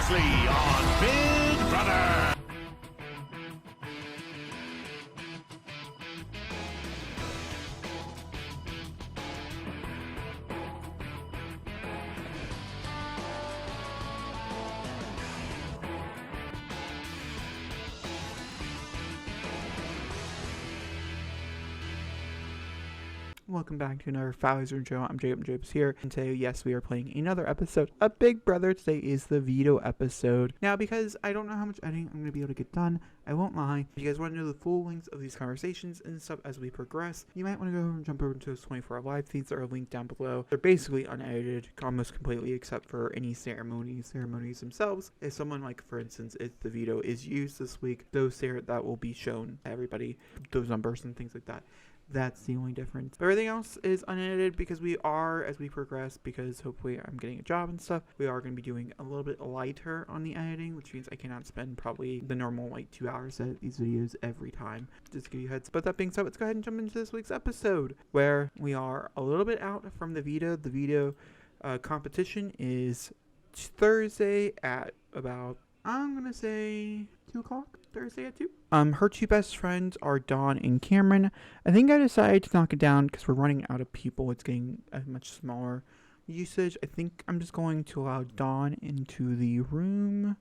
previously on Big Brother. Welcome back to another Fowler's Show. I'm Jacobishere, and today, yes, we are playing another episode of Big Brother. Today is the Veto episode. Now, because I don't know how much editing I'm going to be able to get done, I won't lie. If you guys want to know the full links of these conversations and stuff as we progress, you might want to go and jump over to those 24-hour live feeds that are linked down below. They're basically unedited, almost completely, except for any ceremonies themselves. If someone, like, for instance, if the veto is used this week, that will be shown to everybody, those numbers and things like that. That's the only difference. But everything else is unedited because we are, as we progress, because hopefully I'm getting a job and stuff, we are going to be doing a little bit lighter on the editing, which means I cannot spend probably the normal, 2 hours edit these videos every time. Just to give you a heads. But that being said, let's go ahead and jump into this week's episode, where we are a little bit out from the veto. The veto competition is Thursday at about, I'm going to say 2 o'clock. Thursday at 2. Her two best friends are Dawn and Cameron. I think I decided to knock it down because we're running out of people. It's getting a much smaller usage. I think I'm just going to allow Dawn into the room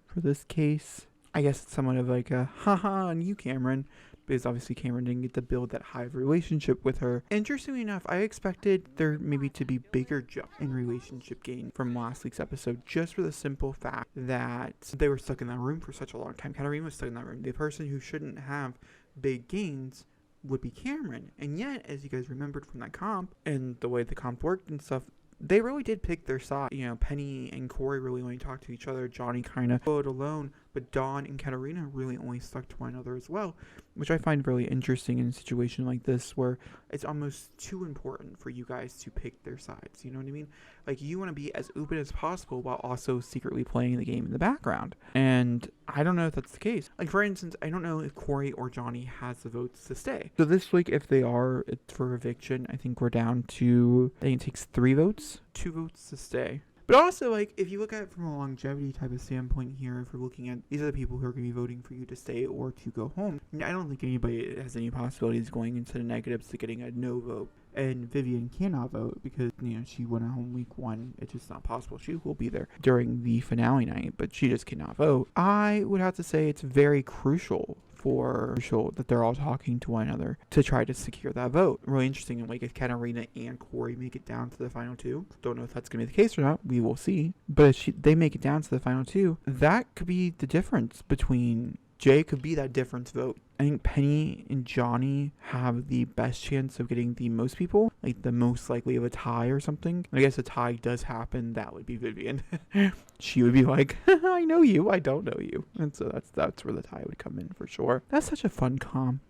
for this case. I guess it's somewhat of like a haha on you, Cameron, because obviously Cameron didn't get to build that high of a relationship with her. Interestingly enough, I expected there maybe to be bigger jump in relationship gain from last week's episode, just for the simple fact that they were stuck in that room for such a long time. Katarina was stuck in that room. The person who shouldn't have big gains would be Cameron. And yet, as you guys remembered from that comp, and the way the comp worked and stuff, they really did pick their side. You know, Penny and Corey really only talked to each other. Johnny kind of followed alone, but Dawn and Katarina really only stuck to one another as well, which I find really interesting in a situation like this where it's almost too important for you guys to pick their sides. You know what I mean? Like, you want to be as open as possible while also secretly playing the game in the background. And I don't know if that's the case. Like, for instance, I don't know if Corey or Johnny has the votes to stay. So this week, if they are for eviction, I think we're down to, I think it takes 3 votes, 2 votes to stay. But also, like, if you look at it from a longevity type of standpoint here, if we're looking at these are the people who are going to be voting for you to stay or to go home, I don't think anybody has any possibilities going into the negatives to getting a no vote. And Vivian cannot vote because, you know, she went home week 1. It's just not possible. She will be there during the finale night, but she just cannot vote. I would have to say it's very crucial that they're all talking to one another to try to secure that vote. Really interesting. And like, if Katarina and Corey make it down to the final 2, don't know if that's going to be the case or not. We will see. But if they make it down to the final 2, that could be the difference between Jay could be that difference vote. I think Penny and Johnny have the best chance of getting the most people, like the most likely of a tie or something. I guess a tie does happen. That would be Vivian. She would be like, I know you, I don't know you. And so that's where the tie would come in for sure. That's such a fun comp.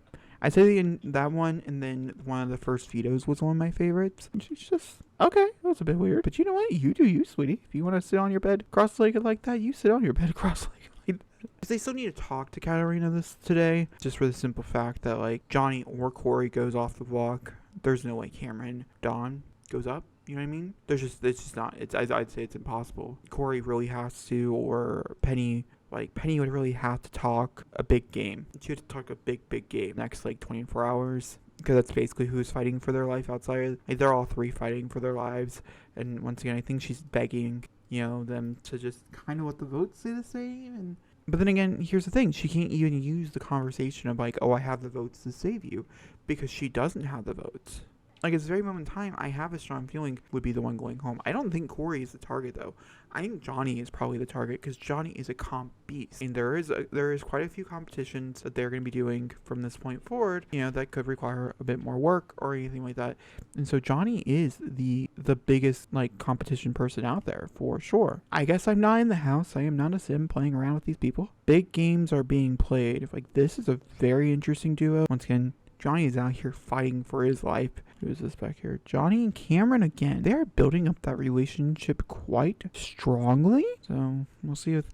I'd say in that one, and then one of the first vetoes was one of my favorites. And she's just, okay, that was a bit weird. But you know what? You do you, sweetie. If you want to sit on your bed cross-legged like that, you sit on your bed cross-legged like that. Because they still need to talk to Katarina today, just for the simple fact that, like, Johnny or Corey goes off the block. There's no way Cameron, Dawn goes up. You know what I mean? It's just not. I'd say it's impossible. Corey really has to, or Penny. Like, Penny would really have to talk a big game. She would have to talk a big game next, 24 hours. Because that's basically who's fighting for their life outside. Like, they're all 3 fighting for their lives. And once again, I think she's begging, them to just kind of let the votes say the same. But then again, here's the thing. She can't even use the conversation of like, oh, I have the votes to save you. Because she doesn't have the votes. Like, at this very moment in time, I have a strong feeling would be the one going home. I don't think Corey is the target, though. I think Johnny is probably the target because Johnny is a comp beast. And there is quite a few competitions that they're going to be doing from this point forward, that could require a bit more work or anything like that. And so Johnny is the biggest, competition person out there for sure. I guess I'm not in the house. I am not a sim playing around with these people. Big games are being played. This is a very interesting duo. Once again, Johnny is out here fighting for his life. Who is this back here? Johnny and Cameron again. They are building up that relationship quite strongly. So we'll see if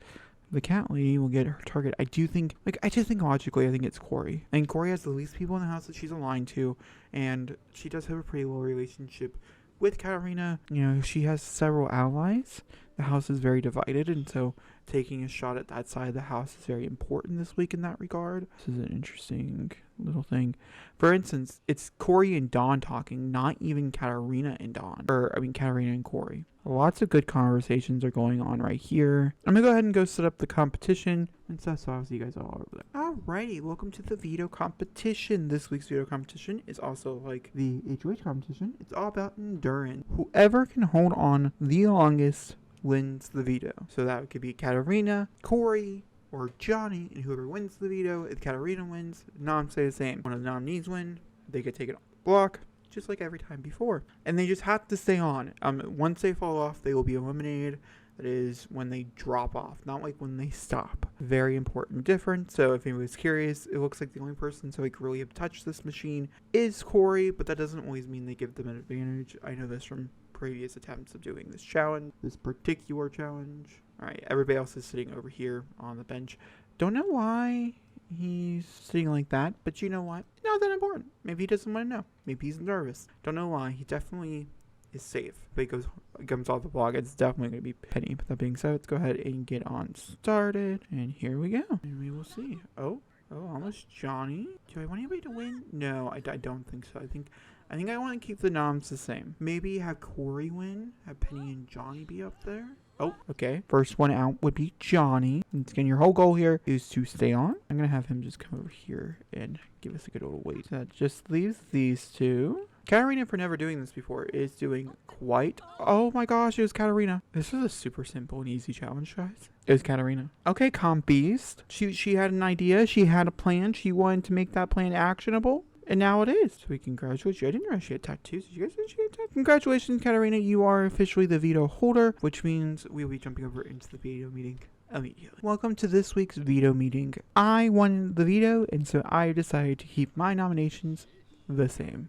the cat lady will get her target. I just think logically, I think it's Corey. And Corey has the least people in the house that she's aligned to. And she does have a pretty low relationship with Katarina, she has several allies. The house is very divided, and so taking a shot at that side of the house is very important this week in that regard. This is an interesting little thing. For instance, it's Corey and Dawn talking, not even Katarina and Dawn. Katarina and Corey. Lots of good conversations are going on right here. I'm gonna go ahead and go set up the competition and stuff, so I'll see you guys all over there. Alrighty, welcome to the veto competition. This week's veto competition is also like the HOH competition. It's all about endurance. Whoever can hold on the longest wins the veto. So that could be Katarina, Corey, or Johnny, and whoever wins the veto, if Katarina wins, noms stay the same. One of the nominees win, they could take it off the block, just like every time before. And they just have to stay on. Once they fall off, they will be eliminated. That is when they drop off, not like when they stop. Very important difference. So if anybody's curious, it looks like the only person to really have touched this machine is Corey, but that doesn't always mean they give them an advantage. I know this from previous attempts of doing this challenge, this particular challenge. Alright, everybody else is sitting over here on the bench. Don't know why he's sitting like that, but you know what? Not that important. Maybe he doesn't want to know. Maybe he's nervous. Don't know why. He definitely is safe. If he comes off the block, it's definitely going to be Penny. But that being said, let's go ahead and get on started. And here we go. And we will see. Oh, almost Johnny. Do I want anybody to win? No, I don't think so. I think I want to keep the noms the same. Maybe have Corey win. Have Penny and Johnny be up there. Oh, okay. First one out would be Johnny. And again, your whole goal here is to stay on. I'm going to have him just come over here and give us a good old wait. That just leaves these two. Katarina, for never doing this before, is doing quite... Oh my gosh, it was Katarina. This is a super simple and easy challenge, guys. It was Katarina. Okay, Comp Beast. She had an idea. She had a plan. She wanted to make that plan actionable. And now it is. So we congratulate you. I didn't realize she had tattoos. Did you guys know she had tattoos? Congratulations, Katarina. You are officially the veto holder, which means we will be jumping over into the veto meeting immediately. Welcome to this week's veto meeting. I won the veto, and so I decided to keep my nominations the same.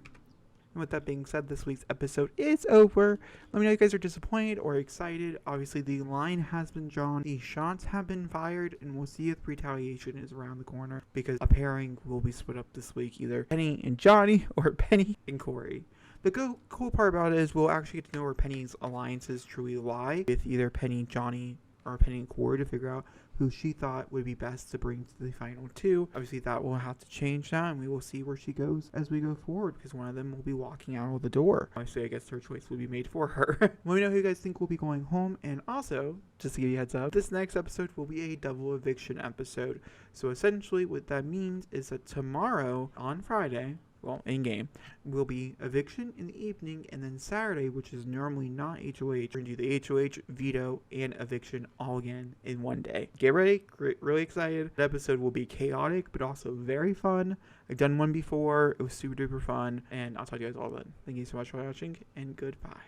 And with that being said, this week's episode is over. Let me know if you guys are disappointed or excited. Obviously, the line has been drawn. The shots have been fired. And we'll see if retaliation is around the corner. Because a pairing will be split up this week. Either Penny and Johnny or Penny and Corey. The cool part about it is we'll actually get to know where Penny's alliances truly lie. With either Penny, Johnny, or Penny and Corey to figure out who she thought would be best to bring to the final two. Obviously, that will have to change now, and we will see where she goes as we go forward, because one of them will be walking out of the door. Obviously, I guess her choice will be made for her. Let me know who you guys think will be going home, and also, just to give you a heads up, this next episode will be a double eviction episode. So essentially, what that means is that tomorrow, on Friday, well, in-game, will be eviction in the evening, and then Saturday, which is normally not HOH, we're going to do the HOH, veto, and eviction all again in one day. Get ready. Really excited. The episode will be chaotic, but also very fun. I've done one before. It was super duper fun, and I'll talk to you guys all then. Thank you so much for watching, and goodbye.